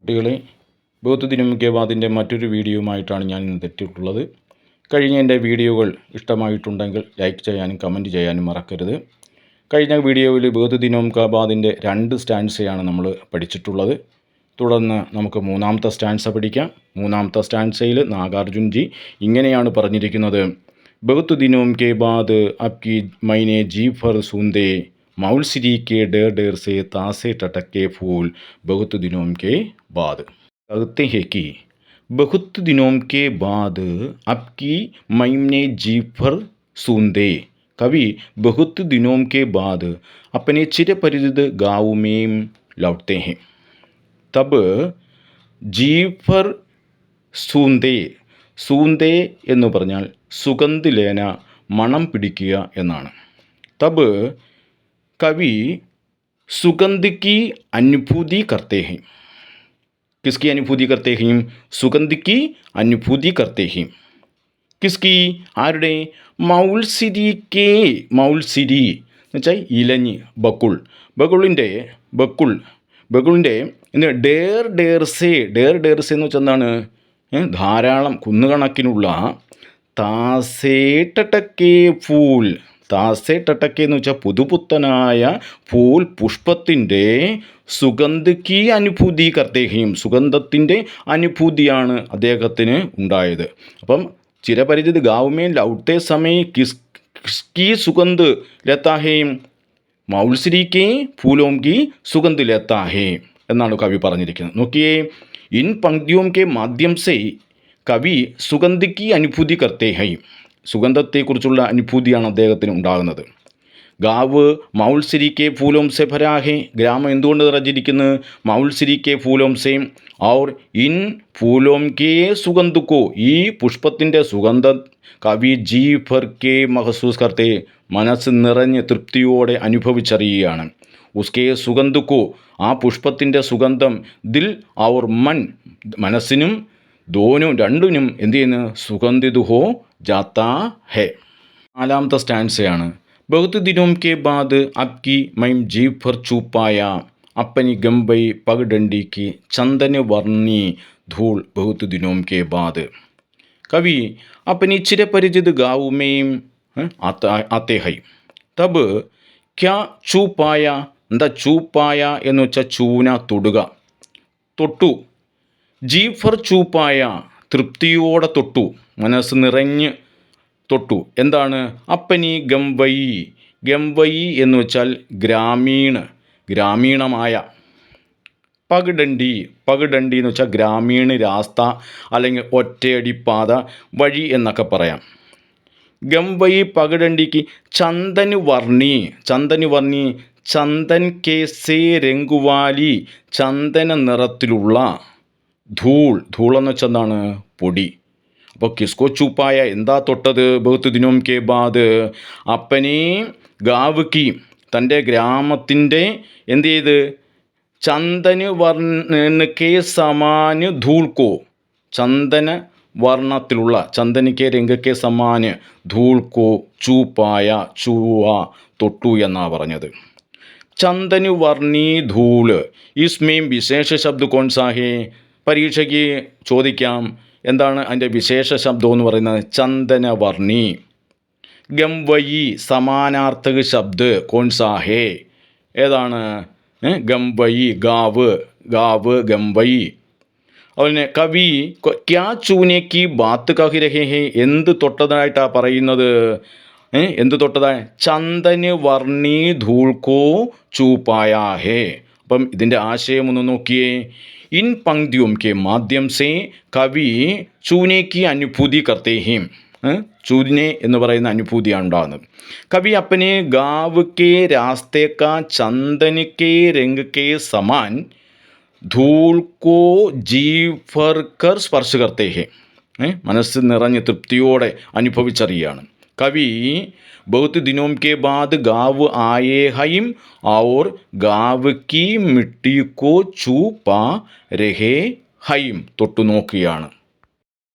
കുട്ടികളെ, ബഹുത്ത് ദിനം കെ ബാദിൻ്റെ മറ്റൊരു വീഡിയോയുമായിട്ടാണ് ഞാൻ ഇന്ന് എത്തിയിട്ടുള്ളത്. കഴിഞ്ഞ എൻ്റെ വീഡിയോകൾ ഇഷ്ടമായിട്ടുണ്ടെങ്കിൽ ലൈക്ക് ചെയ്യാനും കമൻറ്റ് ചെയ്യാനും മറക്കരുത്. കഴിഞ്ഞ വീഡിയോയിൽ ബഹുത്ത് ദിനം കെ ബാദിൻ്റെ 2 സ്റ്റാൻസയാണ് നമ്മൾ പഠിച്ചിട്ടുള്ളത്. തുടർന്ന് നമുക്ക് മൂന്നാമത്തെ സ്റ്റാൻസ പഠിക്കാം. മൂന്നാമത്തെ സ്റ്റാൻസയിൽ നാഗാർജുൻജി ഇങ്ങനെയാണ് പറഞ്ഞിരിക്കുന്നത്: ബഹുത്ത് ദിനോം കെ ബാദ് അബ്കി മൈനെ ജി ഫർ സൂന്ദേ मौलसिरी के डेर डेर से तासे टटके फूल बहुत दिनों के बाद। कहते हैं कि बहुत दिनों के बाद आपकी मैंने जी पर सूंदे। कवि बहुत दिनों के बाद अपने चिरपरिचित गाँव में लौटते हैं। तब जी पर सूंदे, सूंदे എന്ന് പറഞ്ഞാൽ സുഗന്ധിലേന, മണം പിടിക്കുക എന്നാണ്. തബ് कवि सुगंध की अनुभूति करते हैं. किसकी अनुभूति करते हैं? सुगंध की अनुभूति करते हैं. किसकी? ആരുടെ? മൗൽസിരി കെ. മൗൽസിരി എന്ന് വെച്ചാൽ ഇലഞ്ഞ്, ബക്കുൾ. ബക്കുളിൻ്റെ ഡേർ ഡേർസേ. ഡേർ ഡേർസേ എന്ന് വെച്ചാൽ എന്താണ്? ധാരാളം കുന്നുകണക്കിനുള്ള താസേട്ടക്കെ ഫൂൽ. താസെ ടട്ടക്കെ എന്ന് വെച്ചാൽ പുതുപുത്തനായ ഫൂൽ പുഷ്പത്തിൻ്റെ സുഗന്ധിക്ക് അനുഭൂതി കർത്തേഹയും, സുഗന്ധത്തിൻ്റെ അനുഭൂതിയാണ് അദ്ദേഹത്തിന് ഉണ്ടായത്. അപ്പം ചിരപരിചിത് ഗാവുമേ ലൗട്ടേ സമയ കിസ്കി സുഗന്ധ് ലെത്താഹേയും മൗൽസിരിക്ക് ഫൂലോം കി സുഗന്ധ് ലെത്താഹേ എന്നാണ് കവി പറഞ്ഞിരിക്കുന്നത്. നോക്കിയേ, ഇൻ പങ്ക്തിയോം കെ മാധ്യം സേ കവി സുഗന്ധിക്ക് അനുഭൂതി കർത്തേഹയും, സുഗന്ധത്തെക്കുറിച്ചുള്ള അനുഭൂതിയാണ് അദ്ദേഹത്തിന് ഉണ്ടാകുന്നത്. ഗാവ് മൗൽസിരി കെ ഫൂലോം സെ ഭരാഹെ. ഗ്രാമം എന്തുകൊണ്ട് നിറഞ്ഞിരിക്കുന്നു? മൗൽസിരി കെ ഫൂലോം സെ ഔർ ഇൻ ഫൂലോം കെ സുഗന്ധുക്കോ. ഈ പുഷ്പത്തിൻ്റെ സുഗന്ധം കവി ജി ഭർ കെ മഹസൂസ് കർത്തെ, മനസ്സ് നിറഞ്ഞ് തൃപ്തിയോടെ അനുഭവിച്ചറിയുകയാണ്. ഉസ്കെ സുഗന്ധുക്കോ, ആ പുഷ്പത്തിൻ്റെ സുഗന്ധം ദിൽ ഔർ മൻ, മനസ്സിനും ദോനും രണ്ടിനും എന്ത് ചെയ്യുന്നു? സുഗന്ധിത് ഹോ ജാത്താ ഹെ. നാലാമത്തെ സ്റ്റാൻസയാണ്: ബഹുത്ത് ദിനോം കെ ബാദ് അബ്കി മൈം ജീവ് ഭർ ചൂപ്പായ അപ്പനി ഗംബൈ പഗഡണ്ടി की चंदन वर्णी धूल बहुत दिनों के बाद. कवि अपनी चिरपरिचित गाँव में आते हैं. तब क्या ചൂപ്പായ. എന്താ ചൂപ്പായ എന്ന് വെച്ചാൽ ചൂന, തൊടുക, തൊട്ടു. ജീഫർ ചൂപ്പായ, തൃപ്തിയോടെ തൊട്ടു, മനസ്സ് നിറഞ്ഞ് തൊട്ടു. എന്താണ്? അപ്പനി ഗംവൈ. ഗംവൈ എന്ന് വെച്ചാൽ ഗ്രാമീണമായ. പഗഡണ്ടി എന്ന് വെച്ചാൽ ഗ്രാമീണ രാസ്ത അല്ലെങ്കിൽ ഒറ്റയടിപ്പാത, വഴി എന്നൊക്കെ പറയാം. ഗംവൈ പഗഡണ്ടിക്ക് ചന്ദന് വർണ്ണി. ചന്ദൻ കേസേ രംഗുവാലി, ചന്ദന നിറത്തിലുള്ള. ധൂൾ എന്ന് വെച്ചാൽ എന്താണ്? പൊടി. അപ്പോൾ കിസ്കോ ചൂപ്പായ, എന്താ തൊട്ടത്? ബഹുത്ത് ദിനോം കെ ബാദ് അപ്പനെ ഗാവ് കി, തൻ്റെ ഗ്രാമത്തിൻ്റെ എന്ത് ചെയ്ത്? ചന്ദന് വർണ്ണ കെ സമാന് ധൂൾക്കോ, ചന്ദന വർണ്ണത്തിലുള്ള, ചന്ദനിക്കെ രംഗക്കെ സമാന് ധൂൾക്കോ ചൂപ്പായ, ചൂവ, തൊട്ടു എന്നാണ് പറഞ്ഞത്. ചന്ദന് വർണ്ണി ധൂള്. ഇസ്മേം വിശേഷ ശബ്ദ കോൺസാ ഹേ. പരീക്ഷയ്ക്ക് ചോദിക്കാം, എന്താണ് അതിൻ്റെ വിശേഷ ശബ്ദം എന്ന് പറയുന്നത്? ചന്ദനവർണ്ണി. ഗംവയി സമാനാർത്ഥക ശബ്ദ് കോൺസാ ഹേ. ഏതാണ്? ഗംവയി, ഗാവ് ഗംവയി. അതുപോലെ കവി ക്യാ ചൂനേക്ക് ബാത്ത് കഹി രഹേ ഹേ. എന്ത് തൊട്ടതായിട്ടാണ് പറയുന്നത്? എന്ത് തൊട്ടതായി? ചന്ദന് വർണ്ണി ധൂൾക്കോ ചൂപ്പായാ ഹേ. അപ്പം ഇതിൻ്റെ ആശയം ഒന്ന് നോക്കിയേ. इन पंक्तियों के माध्यम से कवि चूने की अनुभूति करते हैं. ചൂനെ എന്ന് പറയുന്ന അനുഭൂതിയാണ് ഉണ്ടാകുന്നത്. കവി അപ്പനെ ഗാവ് കെ രാസ്തേ കാ ചന്ദൻ കെ രംഗ് കെ സമാൻ ധൂൾ കോ ജീവ് ഭർ കർ സ്പർശ് കർത്തേ ഹേ. മനസ്സ് നിറഞ്ഞ് തൃപ്തിയോടെ അനുഭവിച്ചറിയുകയാണ്. कवि बहुत दिनों के बाद गाँव आए हैं और गाँव की मिट्टी को छू पा रहे हैं. തൊട്ടു നോക്കുകയാണ്.